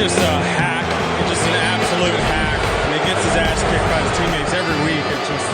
just a hack. He's just an absolute hack. And he gets his ass kicked by his teammates every week. It's just,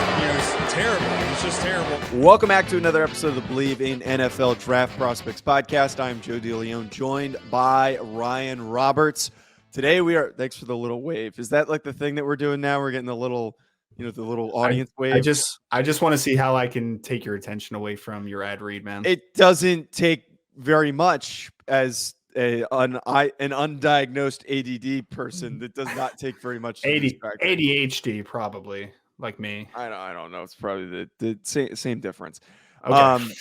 it's terrible. It's just terrible. Welcome back to another episode of the Believe in NFL Draft Prospects podcast. I'm Joe DeLeone, joined by Ryan Roberts. Today thanks for the little wave. Is that like the thing that we're doing now? We're getting the little, the little audience wave. I just want to see how I can take your attention away from your ad read, man. It doesn't take very much as an undiagnosed ADD person. That does not take very much. ADHD, probably, like me. I don't know. It's probably the same difference. Okay.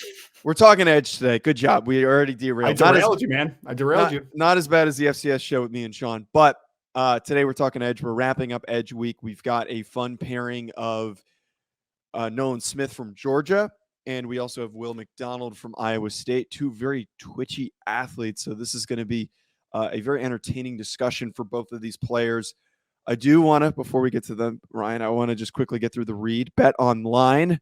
We're talking edge today. Good job. We already derailed. I derailed you, man. I derailed you. Not as bad as the FCS show with me and Sean, but today we're talking edge. We're wrapping up Edge Week. We've got a fun pairing of Nolan Smith from Georgia, and we also have McDonald from Iowa State, two very twitchy athletes. So this is going to be a very entertaining discussion for both of these players. I do want to, before we get to them, Ryan, I want to just quickly get through the read. BetOnline.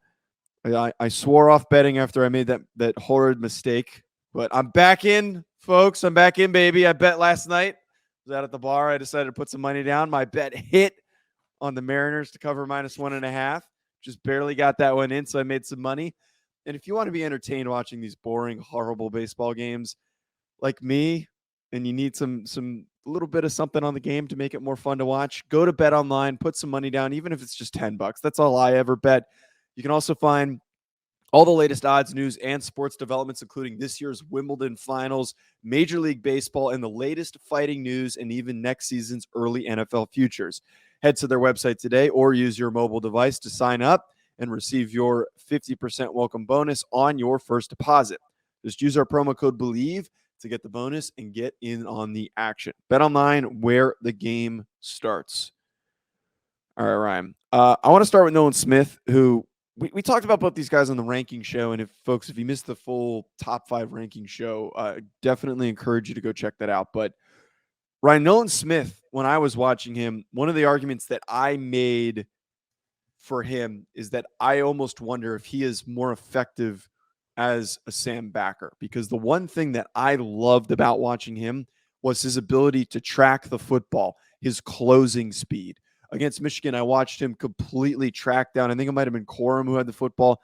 I swore off betting after I made that horrid mistake, but I'm back in, folks. I'm back in, baby. I bet last night. I was out at the bar. I decided to put some money down. My bet hit on the Mariners to cover -1.5. Just barely got that one in, so I made some money. And if you want to be entertained watching these boring, horrible baseball games like me, and you need some little bit of something on the game to make it more fun to watch, go to BetOnline, put some money down, even if it's just $10. That's all I ever bet. You can also find all the latest odds, news, and sports developments, including this year's Wimbledon finals, Major League Baseball, and the latest fighting news, and even next season's early NFL futures. Head to their website today or use your mobile device to sign up and receive your 50% welcome bonus on your first deposit. Just use our promo code BELIEVE to get the bonus and get in on the action. BetOnline, where the game starts. All right, Ryan. I want to start with Nolan Smith, who we talked about both these guys on the ranking show. And if you missed the full top 5 ranking show, definitely encourage you to go check that out. But Ryan, Nolan Smith, when I was watching him, one of the arguments that I made for him is that I almost wonder if he is more effective as a Sam backer, because the one thing that I loved about watching him was his ability to track the football, his closing speed. Against Michigan, I watched him completely track down. I think it might have been Corum who had the football,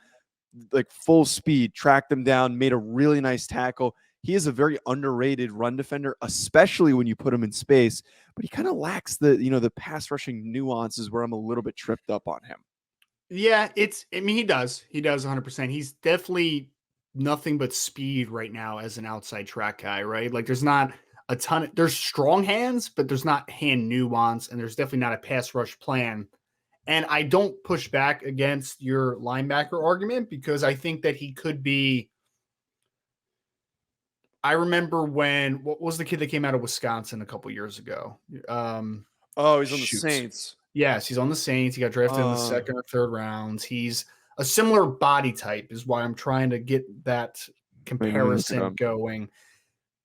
like full speed, tracked them down, made a really nice tackle. He is a very underrated run defender, especially when you put him in space, but he kind of lacks the pass rushing nuances where I'm a little bit tripped up on him. Yeah, he does 100%. He's definitely nothing but speed right now as an outside track guy, right? Like there's not a ton there's strong hands, but there's not hand nuance, and there's definitely not a pass rush plan. And I don't push back against your linebacker argument, because I think that he could be. I remember what was the kid that came out of Wisconsin a couple years ago? He's on the Saints. Yes, he's on the Saints. He got drafted in the second or third rounds. He's a similar body type, is why I'm trying to get that comparison going.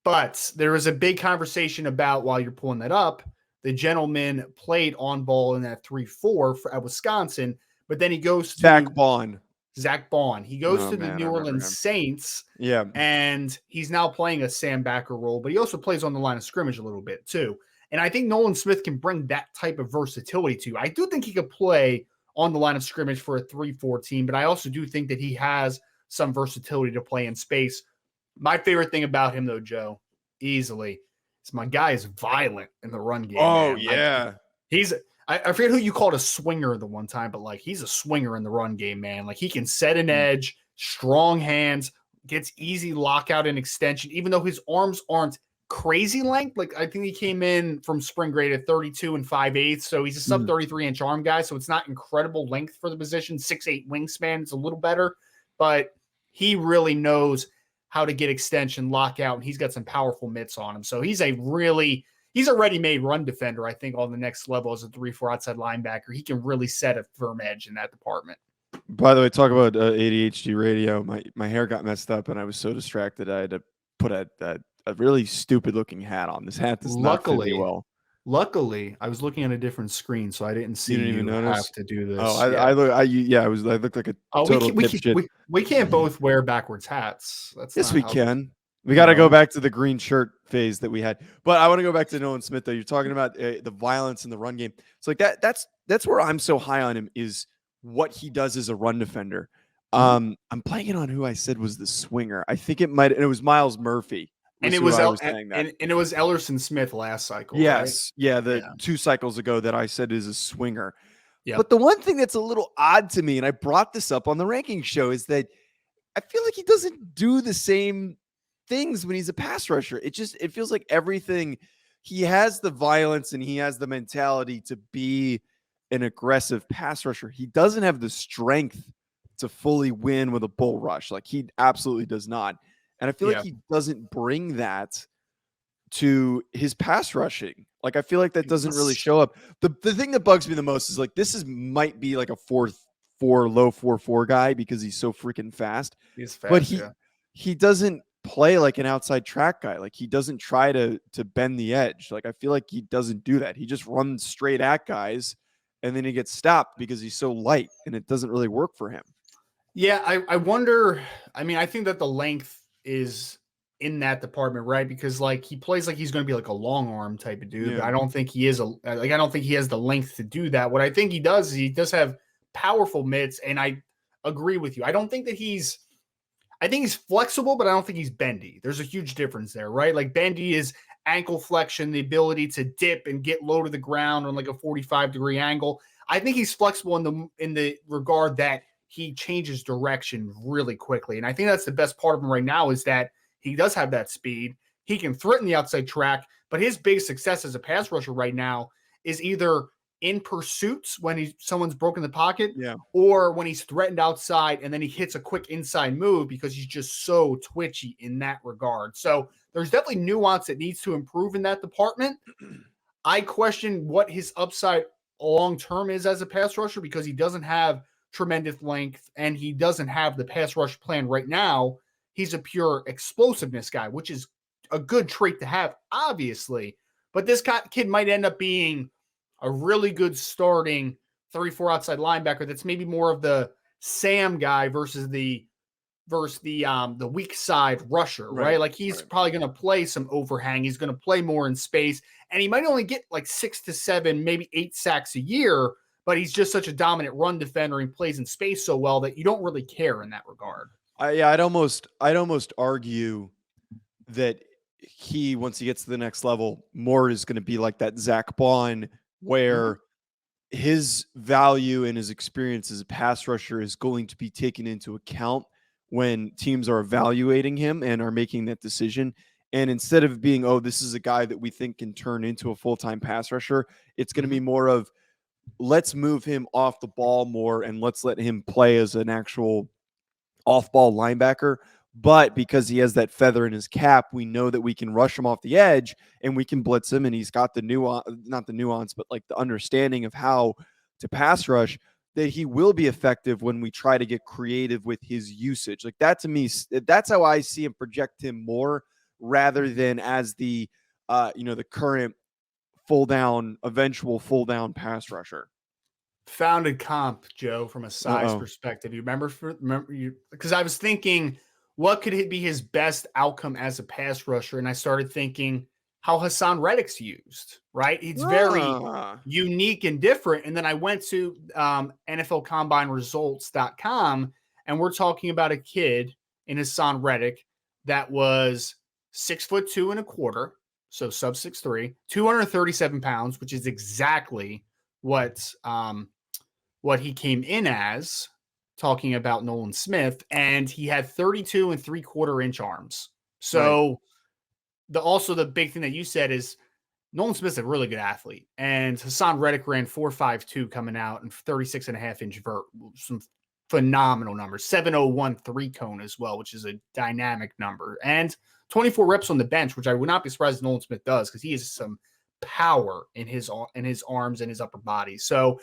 But there was a big conversation about, while you're pulling that up, the gentleman played on ball in that 3-4 at Wisconsin, but then he goes to Zach Bond. He goes to the New Orleans Saints. Yeah. And he's now playing a Sam backer role, but he also plays on the line of scrimmage a little bit too. And I think Nolan Smith can bring that type of versatility too. I do think he could play on the line of scrimmage for a 3-4 team, but I also do think that he has some versatility to play in space. My favorite thing about him, though, Joe, easily, is my guy is violent in the run game. Oh, man. yeah. I forget who you called a swinger the one time, but like he's a swinger in the run game, man. Like he can set an edge, strong hands, gets easy lockout and extension, even though his arms aren't crazy length. Like I think he came in from spring grade at 32 and 5/8. So he's a sub 33 inch arm guy. So it's not incredible length for the position. 6'8" wingspan. It's a little better, but he really knows how to get extension, lockout, and he's got some powerful mitts on him. So he's a ready-made run defender, I think, on the next level as a 3-4 outside linebacker. He can really set a firm edge in that department. By the way, talk about ADHD radio. My hair got messed up, and I was so distracted I had to put a really stupid-looking hat on. This hat does not fit me well. Luckily, I was looking at a different screen, so I didn't see you have to do this. Oh, I looked like a total dipshit. We can't both wear backwards hats. Yes, we can. We got to go back to the green shirt phase that we had. But I want to go back to Nolan Smith, though. You're talking about the violence in the run game. It's like that's where I'm so high on him, is what he does as a run defender. I'm playing it on who I said was the swinger. I think it was Miles Murphy. And it was it was Ellerson Smith last cycle. Yes. Right? Yeah. 2 cycles ago that I said is a swinger. Yep. But the one thing that's a little odd to me, and I brought this up on the ranking show, is that I feel like he doesn't do the same things when he's a pass rusher. It feels like everything, he has the violence and he has the mentality to be an aggressive pass rusher. He doesn't have the strength to fully win with a bull rush. Like, he absolutely does not. And I feel like he doesn't bring that to his pass rushing. Like, I feel like that doesn't really show up. The thing that bugs me the most is, like, might be like a 4.4, low 4.4 guy because he's so freaking fast. He's fast, but he doesn't play like an outside track guy. Like, he doesn't try to bend the edge. Like, I feel like he doesn't do that. He just runs straight at guys, and then he gets stopped because he's so light, and it doesn't really work for him. Yeah, I wonder. I mean, I think that the length is in that department, right? Because, like, he plays like he's going to be like a long arm type of dude. Yeah. But I don't think he is I don't think he has the length to do that. What I think he does is he does have powerful mitts, and I agree with you. I think he's flexible, but I don't think he's bendy. There's a huge difference there, right? Like, bendy is ankle flexion, the ability to dip and get low to the ground on like a 45-degree angle. I think he's flexible in the regard that he changes direction really quickly. And I think that's the best part of him right now, is that he does have that speed. He can threaten the outside track, but his big success as a pass rusher right now is either in pursuits when someone's broken the pocket, or when he's threatened outside and then he hits a quick inside move because he's just so twitchy in that regard. So there's definitely nuance that needs to improve in that department. I question what his upside long-term is as a pass rusher, because he doesn't have tremendous length and he doesn't have the pass rush plan right now. He's a pure explosiveness guy, which is a good trait to have, obviously. But this kid might end up being a really good starting 3-4 outside linebacker that's maybe more of the Sam guy versus the weak side rusher, right? Like, he's probably going to play some overhang. He's going to play more in space, and he might only get like 6 to 7, maybe 8 sacks a year, but he's just such a dominant run defender and plays in space so well that you don't really care in that regard. I'd almost argue that once he gets to the next level, more is going to be like that Zach Bond, where his value and his experience as a pass rusher is going to be taken into account when teams are evaluating him and are making that decision. And instead of being, this is a guy that we think can turn into a full-time pass rusher, it's going to be more of, let's move him off the ball more and let's let him play as an actual off-ball linebacker. But because he has that feather in his cap, we know that we can rush him off the edge and we can blitz him. And he's got the not the nuance, but like the understanding of how to pass rush, that he will be effective when we try to get creative with his usage. Like, that, to me, that's how I see him project him more, rather than as the current eventual full down pass rusher. Founded comp, Joe, from a size perspective. You remember because I was thinking, what could be his best outcome as a pass rusher? And I started thinking how Hassan Reddick's used, right? It's very unique and different. And then I went to NFLCombineResults.com, and we're talking about a kid in Hassan Reddick that was 6'2.25", so sub 6'3", 237 pounds, which is exactly what he came in as, talking about Nolan Smith, and he had 32 3/4 arms. So the big thing that you said is Nolan Smith's a really good athlete, and Hassan Reddick ran 4.52 coming out and 36.5-inch vert, some phenomenal numbers, 7.01 cone as well, which is a dynamic number, and 24 reps on the bench, which I would not be surprised if Nolan Smith does, because he has some power in his arms and his upper body. So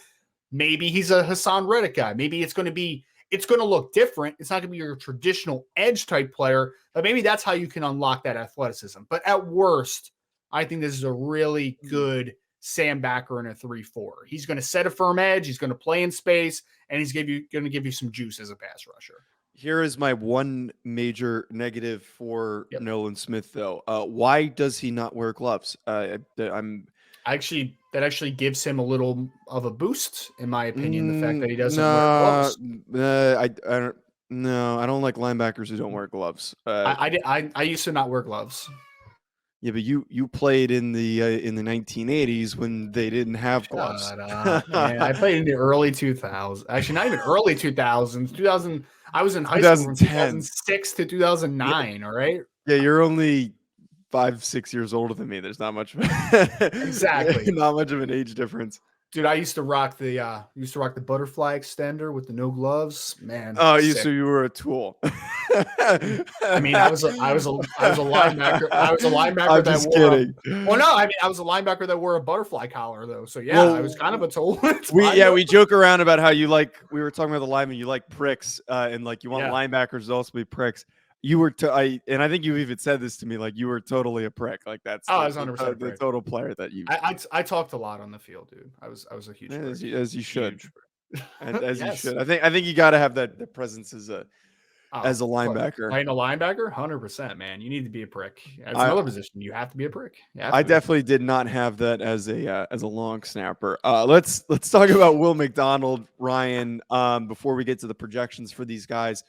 maybe he's a Hassan Reddick guy. Maybe it's going to look different. It's not going to be your traditional edge type player, but maybe that's how you can unlock that athleticism. But at worst, I think this is a really good Sam backer in a 3-4. He's going to set a firm edge. He's going to play in space, and he's going to give you some juice as a pass rusher. Here is my one major negative for Yep. Nolan Smith, though. Why does he not wear gloves? I'm That actually gives him a little of a boost, in my opinion. The fact that he doesn't wear no, gloves. I don't. No, I don't like linebackers who don't wear gloves. I used to not wear gloves. Yeah, but you played in the 1980s when they didn't have gloves. Shut up, man. I played in the early 2000s. Actually, not even early 2000s. 2000. I was in high school from 2010. 2006 to 2009. All right. Yeah, you're only 5-6 years older than me. There's not much Exactly. not much of an age difference. Dude, I used to rock the butterfly extender with the no gloves. Man, Oh, sick. so you were a tool. I mean, I was a linebacker. I was a linebacker I'm that just wore. kidding. Well, no, I mean, I was a linebacker that wore a butterfly collar, though. So yeah, Well, I was kind of a tool. we joke around about how you like. We were talking about the linemen. You like pricks, and like you want Yeah. linebackers to also be pricks. You were, I think you even said this to me. Like you were totally a prick. Like that's I was 100% the prick. total player that you. I talked a lot on the field, dude. I was a huge prick. As you should. Huge As Yes. you should. I think you got to have that presence as a Oh, linebacker. Playing a linebacker, 100%, man. You need to be a prick. As I- another position, you have to be a prick. I definitely did not have that as a long snapper. Let's talk about Will McDonald, Ryan. Before we get to the projections for these guys,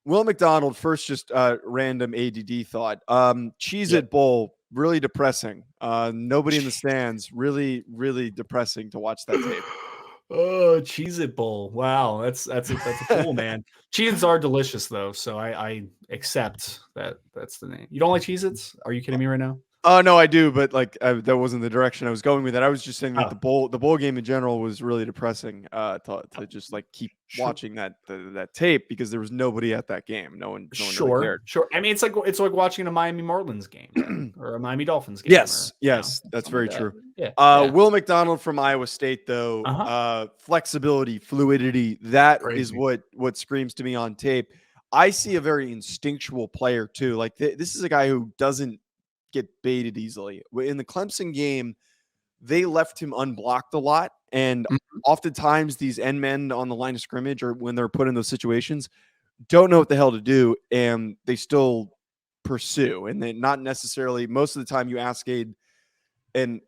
Will McDonald first. Just random ADD thought. Cheez-It Bowl, really depressing. Nobody in the stands, really depressing to watch that tape. Oh, Cheez-It Bowl. Wow, that's a cool, man. Cheez-Its are delicious though, so I accept that that's the name. You don't like Cheez-Its? Are you kidding me right now? Oh no, I do, but like that wasn't the direction I was going with that. I was just saying that Oh. the bowl game in general was really depressing. To just like keep watching that tape because there was nobody at that game. No one really cared. Sure. I mean, it's like watching a Miami Marlins game or a Miami Dolphins game. Yes, that's very true. Yeah. Will McDonald from Iowa State, though, flexibility, fluidity, that is Crazy. what screams to me on tape. I see a very instinctual player too. Like this is a guy who doesn't get baited easily. In the Clemson game, they left him unblocked a lot, and oftentimes these end men on the line of scrimmage, or when they're put in those situations, don't know what the hell to do, and they still pursue. And then not necessarily most of the time you ask an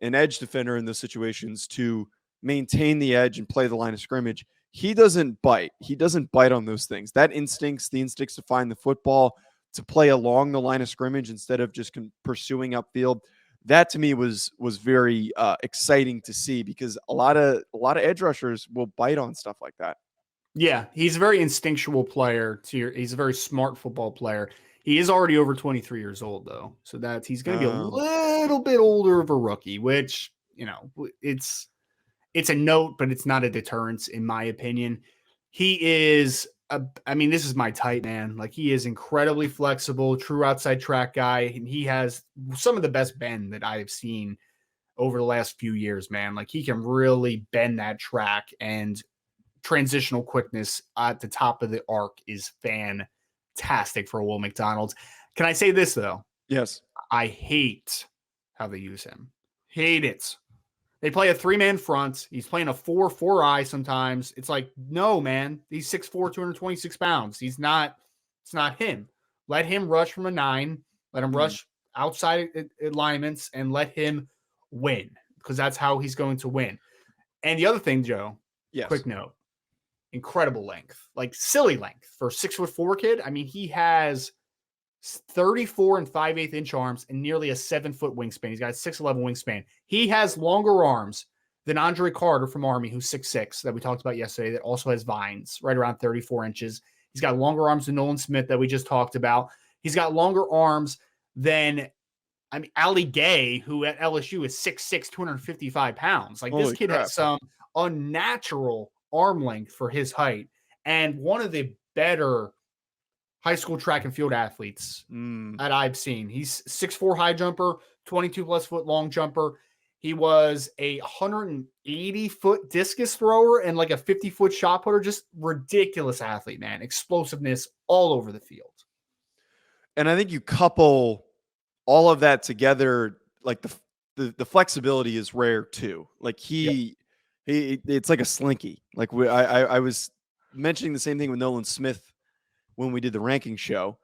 edge defender in those situations to maintain the edge and play the line of scrimmage. He doesn't bite. He doesn't bite on those things. The instincts to find the football, to play along the line of scrimmage instead of just pursuing upfield. That to me was very exciting to see because a lot of edge rushers will bite on stuff like that. Yeah, he's a very instinctual player. He's a very smart football player. He is already over 23 years old, though, so that he's going to be a little bit older of a rookie, which it's a note, but it's not a deterrence, in my opinion. He is. I mean, this is my type, man. Like he is incredibly flexible, true outside track guy, and he has some of the best bend that I've seen over the last few years, man. Like he can really bend that track, and transitional quickness at the top of the arc is fantastic for Will McDonald. Can I say this though? Yes. I hate how they use him. Hate it. They play a 3-man front. He's playing a 4-4-eye sometimes. It's like, no, man. He's 6'4", 226 pounds. It's not him. Let him rush from a 9. Let him rush outside alignments and let him win because that's how he's going to win. And the other thing, Joe, quick note, incredible length, like silly length for a 6'4" kid. I mean, he has 34 and 5/8 inch arms and nearly a 7-foot wingspan. He's got a 6'11" wingspan. He has longer arms than Andre Carter from Army, who's 6'6", that we talked about yesterday, that also has vines right around 34 inches. He's got longer arms than Nolan Smith that we just talked about. He's got longer arms than, Ali Gay, who at LSU is 6'6", 255 pounds. Like this kid has some unnatural arm length for his height, and one of the better high school track and field athletes that I've seen. He's 6'4" high jumper, 22+ foot long jumper. He was a 180-foot discus thrower and like a 50-foot shot putter. Just ridiculous athlete, man. Explosiveness all over the field. And I think you couple all of that together, like the flexibility is rare too. Like he it's like a slinky. Like I was mentioning the same thing with Nolan Smith when we did the ranking show.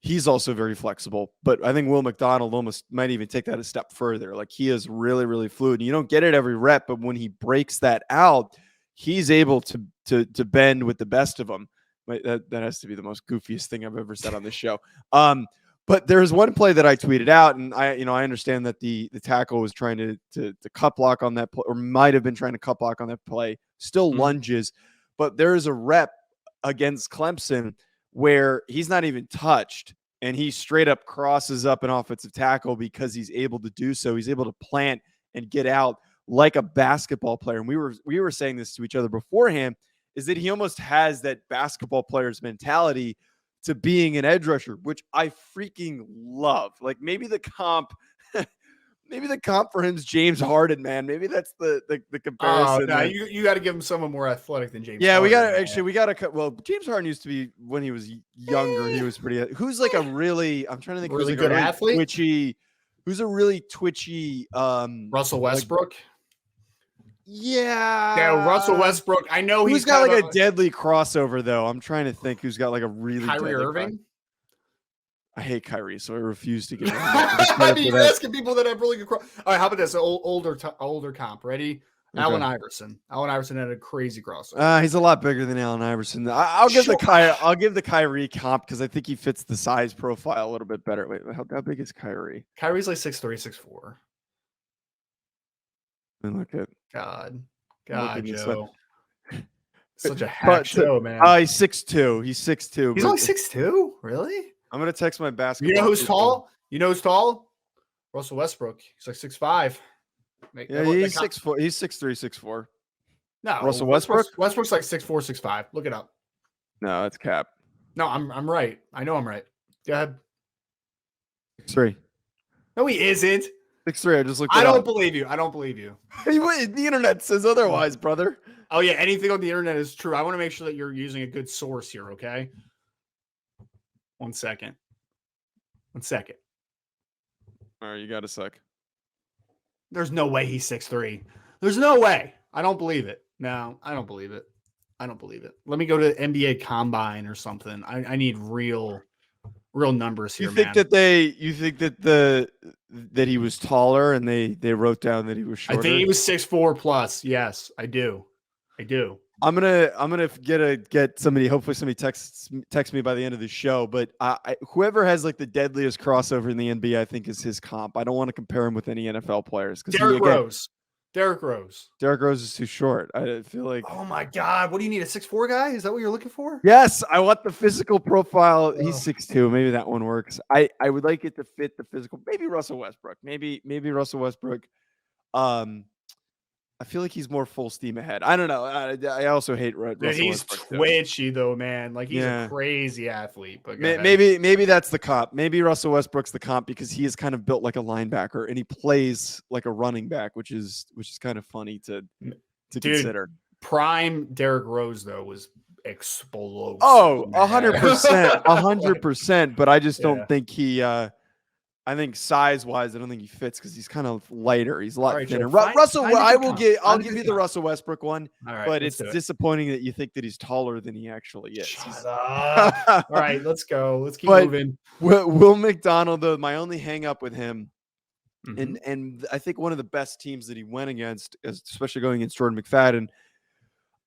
He's also very flexible, but I think Will McDonald almost might even take that a step further. Like he is really, really fluid. You don't get it every rep, but when he breaks that out, he's able to bend with the best of them. That has to be the most goofiest thing I've ever said on this show. But there's one play that I tweeted out, and I understand that the tackle was trying to cut block on that play, or might have been trying to cut block on that play. Still lunges, but there is a rep against Clemson where he's not even touched, and he straight up crosses up an offensive tackle because he's able to do so. He's able to plant and get out like a basketball player. And we were saying this to each other beforehand, is that he almost has that basketball player's mentality to being an edge rusher, which I freaking love. Like maybe the comp for him is James Harden, man. Maybe that's the comparison. No, you got to give him someone more athletic than James. Yeah, Harden, we got to. Well, James Harden used to be, when he was younger, he was pretty. Who's like a really? I'm trying to think. Really who's good like a athlete. Twitchy. Who's a really twitchy? Russell Westbrook. Yeah, Russell Westbrook. I know he's got like a deadly crossover though. I'm trying to think who's got like a really. Kyrie Irving. I hate Kyrie, so I refuse to give him. You're asking people that have really good cross. All right, how about this? Older comp. Ready? Okay. Allen Iverson. Allen Iverson had a crazy crossover. He's a lot bigger than Allen Iverson. I'll give the Kyrie comp because I think he fits the size profile a little bit better. Wait, how big is Kyrie? Kyrie's like 6'3", 6'4". And look at God, Joe. Such a hack show, man. He's 6'2". He's 6'2". He's only 6'2"? Really? I'm gonna text my basketball. You know who's tall? Russell Westbrook. He's like 6'5". Yeah, he's 6'4". He's 6'3", 6'4". No, Russell Westbrook. Westbrook's like 6'4", 6'5". Look it up. No, that's cap. No, I'm right. I know I'm right. Go ahead. 6'3". No, he isn't. 6'3". I just looked. I don't believe you. The internet says otherwise, brother. Oh yeah, anything on the internet is true. I want to make sure that you're using a good source here. Okay. 1 second. All right, you got a sec. There's no way he's 6'3". There's no way. I don't believe it. No, I don't believe it. Let me go to NBA Combine or something. I need real numbers here. You think that that he was taller and they wrote down that he was shorter? I think he was 6'4" plus. Yes, I do. I'm gonna get somebody. Hopefully, somebody text me by the end of the show. But whoever has like the deadliest crossover in the NBA, I think is his comp. I don't want to compare him with any NFL players because Derrick Rose is too short. I feel like. Oh my God! What do you need? A 6'4" guy? Is that what you're looking for? Yes, I want the physical profile. He's 6'2". Maybe that one works. I would like it to fit the physical. Maybe Russell Westbrook. Maybe Russell Westbrook. I feel like he's more full steam ahead. I don't know. I also hate Russell he's Westbrook, twitchy though, man. Like he's a crazy athlete. But maybe that's the comp. Maybe Russell Westbrook's the comp because he is kind of built like a linebacker and he plays like a running back, which is kind of funny to consider. Prime Derrick Rose though was explosive. Oh, 100%, 100%. But I just don't think he. I think size-wise, I don't think he fits because he's kind of lighter. He's a lot thinner. Russell, I'll give you the Russell Westbrook one, but it's disappointing that you think that he's taller than he actually is. Shut up. All right, let's go. Let's keep moving. Will McDonald, though, my only hang-up with him, and I think one of the best teams that he went against, especially going against Jordan McFadden,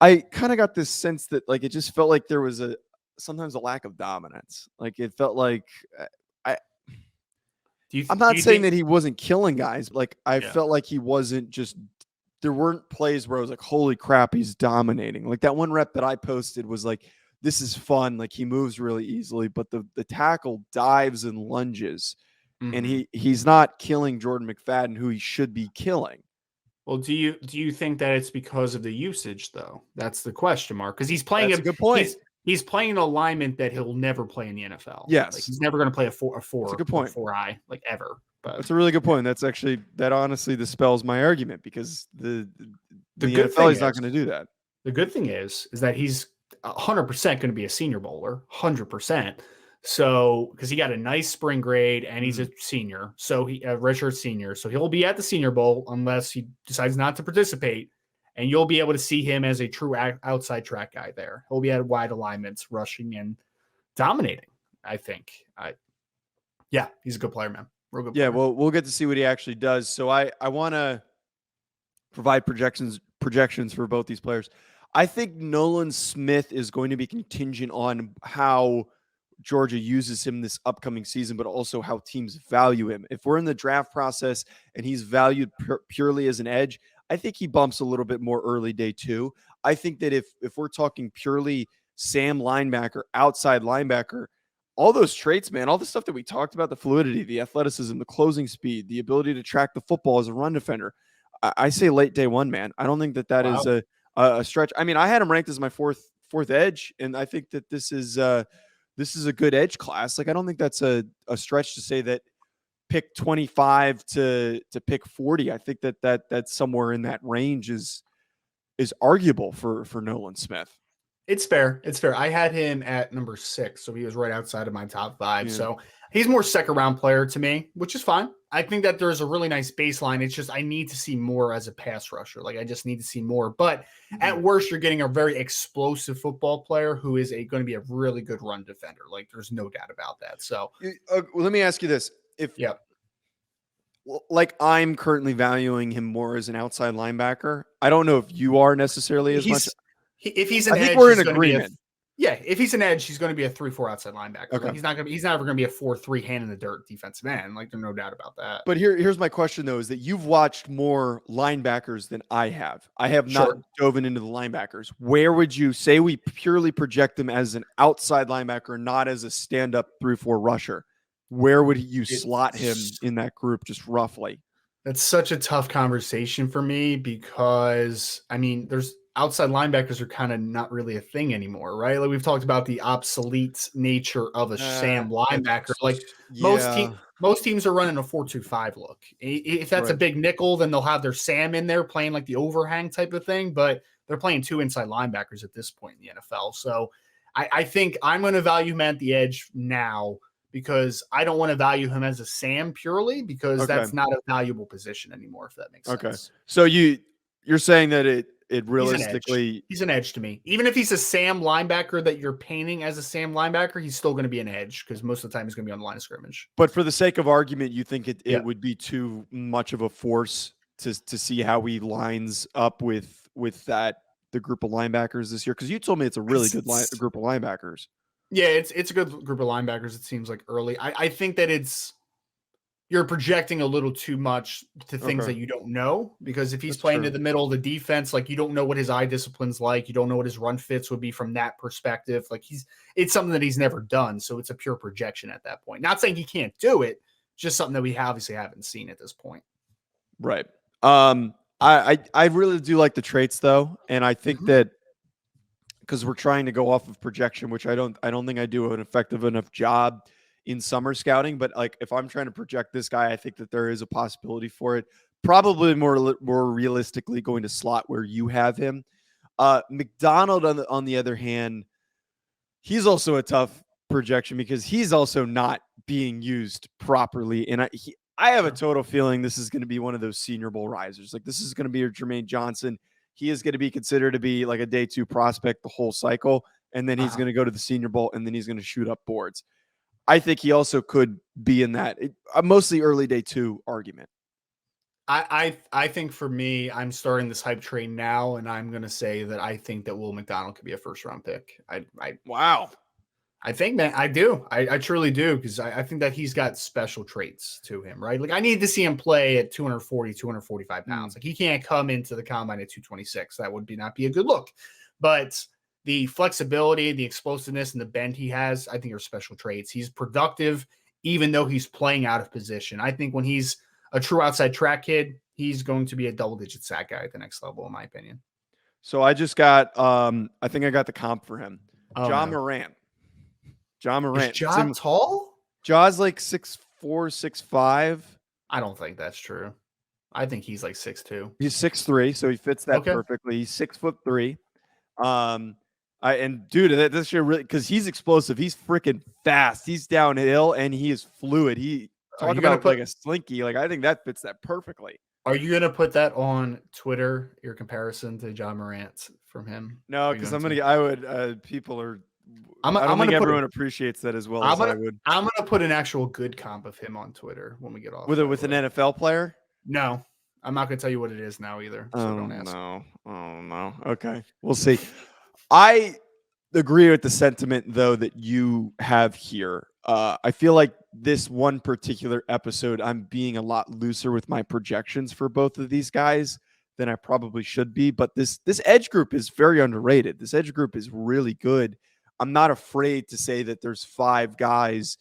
I kind of got this sense that like it just felt like there was sometimes a lack of dominance. Like it felt like I'm not saying that he wasn't killing guys. Like I felt like he wasn't just. There weren't plays where I was like, "Holy crap, he's dominating!" Like that one rep that I posted was like, "This is fun." Like he moves really easily, but the tackle dives and lunges, and he's not killing Jordan McFadden, who he should be killing. Well, do you think that it's because of the usage though? That's the question mark because he's playing. That's a good point. He's playing an alignment that he'll never play in the NFL. Yes. Like he's never going to play a four. That's a good point. 4-eye, like ever. But that's a really good point. That honestly dispels my argument because the NFL is not going to do that. The good thing is that he's 100% going to be a Senior Bowler, 100%. So because he got a nice spring grade and he's a senior, so he a redshirt senior, so he'll be at the Senior Bowl unless he decides not to participate. And you'll be able to see him as a true outside track guy there. He'll be at wide alignments, rushing and dominating. I think. Yeah, he's a good player, man. Real good Yeah, player. well, we'll get to see what he actually does. So I want to provide projections for both these players. I think Nolan Smith is going to be contingent on how Georgia uses him this upcoming season, but also how teams value him. If we're in the draft process and he's valued purely as an edge, I think he bumps a little bit more early day too. I think that if we're talking purely Sam linebacker, outside linebacker, all those traits, man, all the stuff that we talked about, the fluidity, the athleticism, the closing speed, the ability to track the football as a run defender, I say late day one, man. I don't think that is a stretch. I mean, I had him ranked as my fourth edge, and I think that this is a good edge class. Like, I don't think that's a stretch to say that pick 25 to pick 40. I think that's somewhere in that range is arguable for Nolan Smith. It's fair. It's fair. I had him at number 6, so he was right outside of my top 5. Yeah. So he's more second round player to me, which is fine. I think that there's a really nice baseline. It's just I need to see more as a pass rusher. Like, I just need to see more. But at worst, you're getting a very explosive football player who is going to be a really good run defender. Like, there's no doubt about that. So let me ask you this: like, I'm currently valuing him more as an outside linebacker. I don't know if you are necessarily as much. If he's an edge, I think we're in agreement. If he's an edge, he's going to be a 3-4 outside linebacker. Okay. Like, he's never going to be a 4-3 hand in the dirt defensive end. Like, there's no doubt about that. But here's my question though: is that you've watched more linebackers than I have. I have not dove into the linebackers. Where would you say we purely project them as an outside linebacker, not as a stand-up 3-4 rusher? Where would you slot him in that group, just roughly? That's such a tough conversation for me because, I mean, there's outside linebackers are kind of not really a thing anymore, right? Like, we've talked about the obsolete nature of a Sam linebacker. Like, most teams are running a 4-2-5 look. If that's a big nickel, then they'll have their Sam in there playing like the overhang type of thing, but they're playing 2 inside linebackers at this point in the NFL. So I think I'm going to value him at the edge now, because I don't want to value him as a Sam purely because that's not a valuable position anymore, if that makes sense. Okay. So you're saying that it realistically, he's an edge to me. Even if he's a Sam linebacker that you're painting as a Sam linebacker, he's still going to be an edge because most of the time he's going to be on the line of scrimmage. But for the sake of argument, you think it would be too much of a force to see how he lines up with the group of linebackers this year? Because you told me it's a really good group of linebackers. Yeah, it's a good group of linebackers. It seems like early. I think that you're projecting a little too much to things that you don't know, because if he's playing to the middle of the defense, like, you don't know what his eye discipline's like. You don't know what his run fits would be from that perspective. Like, it's something that he's never done. So it's a pure projection at that point. Not saying he can't do it, just something that we obviously haven't seen at this point. Right. I really do like the traits though. And I think that, because we're trying to go off of projection, which I don't think I do an effective enough job in summer scouting. But like, if I'm trying to project this guy, I think that there is a possibility for it. Probably more realistically going to slot where you have him. McDonald on the other hand, he's also a tough projection because he's also not being used properly. And I have a total feeling this is going to be one of those Senior Bowl risers. Like, this is going to be your Jermaine Johnson. He is going to be considered to be like a day 2 prospect the whole cycle. And then he's going to go to the Senior Bowl, and then he's going to shoot up boards. I think he also could be in that mostly early day 2 argument. I think for me, I'm starting this hype train now, and I'm going to say that I think that Will McDonald could be a first-round pick. Wow. I think, man, I do. I truly do, because I think that he's got special traits to him, right? Like, I need to see him play at 240, 245 pounds. Like, he can't come into the combine at 226. That would not be a good look. But the flexibility, the explosiveness, and the bend he has, I think are special traits. He's productive, even though he's playing out of position. I think when he's a true outside track kid, he's going to be a double-digit sack guy at the next level, in my opinion. So I just got, I think I got the comp for him. John Morant. Is Ja tall? Ja's like 6'4", 6'5". I don't think that's true. I think he's like 6'2". He's 6'3", so he fits that perfectly. He's 6'3". And dude, this year really, because he's explosive. He's freaking fast. He's downhill and he is fluid. Talk about like a slinky. Like, I think that fits that perfectly. Are you gonna put that on Twitter? Your comparison to John Morant from him? No, because people I'm I don't gonna think put everyone appreciates that as well I'm as gonna I would. I'm gonna put an actual good comp of him on Twitter when we get off. With an NFL player? No, I'm not gonna tell you what it is now either. So Oh don't ask. no. Oh no. Okay. We'll see. I agree with the sentiment though that you have here. I feel like this one particular episode, I'm being a lot looser with my projections for both of these guys than I probably should be. But this edge group is very underrated. This edge group is really good. I'm not afraid to say that there's 5 guys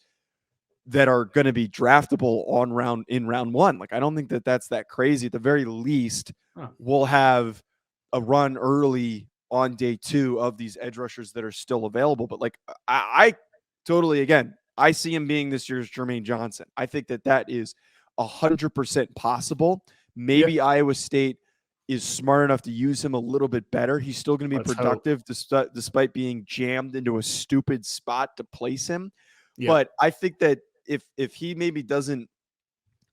that are going to be draftable in round 1. Like I don't think that that's that crazy. At the very least, we'll have a run early on day 2 of these edge rushers that are still available. But like I totally, again, I see him being this year's Jermaine Johnson. I think that is 100% possible. Maybe Iowa State is smart enough to use him a little bit better. He's still going to be productive despite being jammed into a stupid spot to place him. But I think that if he maybe doesn't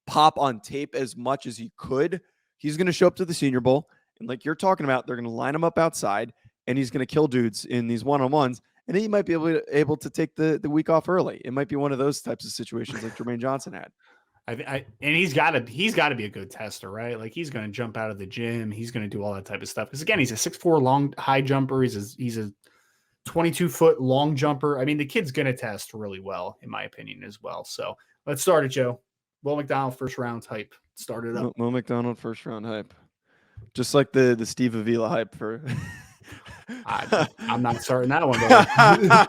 pop on tape as much as he could, he's going to show up to the Senior Bowl. And like you're talking about, they're going to line him up outside and he's going to kill dudes in these one-on-ones. And he might be able to take the week off early. It might be one of those types of situations like Jermaine Johnson had. And he's got to be a good tester, right? Like he's going to jump out of the gym. He's going to do all that type of stuff. Because again, he's a 6'4" long high jumper. He's a 22-foot long jumper. I mean, the kid's going to test really well, in my opinion, as well. So let's start it, Joe. Will McDonald first round hype. Start it up. Will McDonald first round hype. Just like the Steve Avila hype for. I'm not starting that one. Though.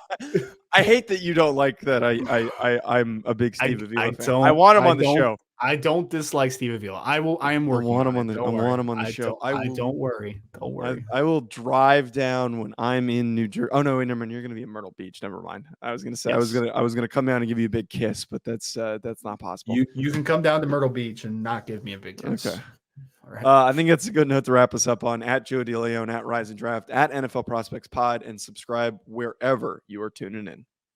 I hate that you don't like that. I'm a big Steve Avila fan. I want him on the show. I don't dislike Steve Avila. I am working. I want him on the show. Don't worry. Don't worry. I will drive down when I'm in New Jersey. Oh no, wait, never mind. You're going to be in Myrtle Beach. Never mind. I was going to say yes. I was going to come down and give you a big kiss, but that's not possible. You can come down to Myrtle Beach and not give me a big kiss. Okay. All right. I think that's a good note to wrap us up on. At Joe DeLeone, at Rise and Draft, at NFL Prospects Pod, and subscribe wherever you are tuning in.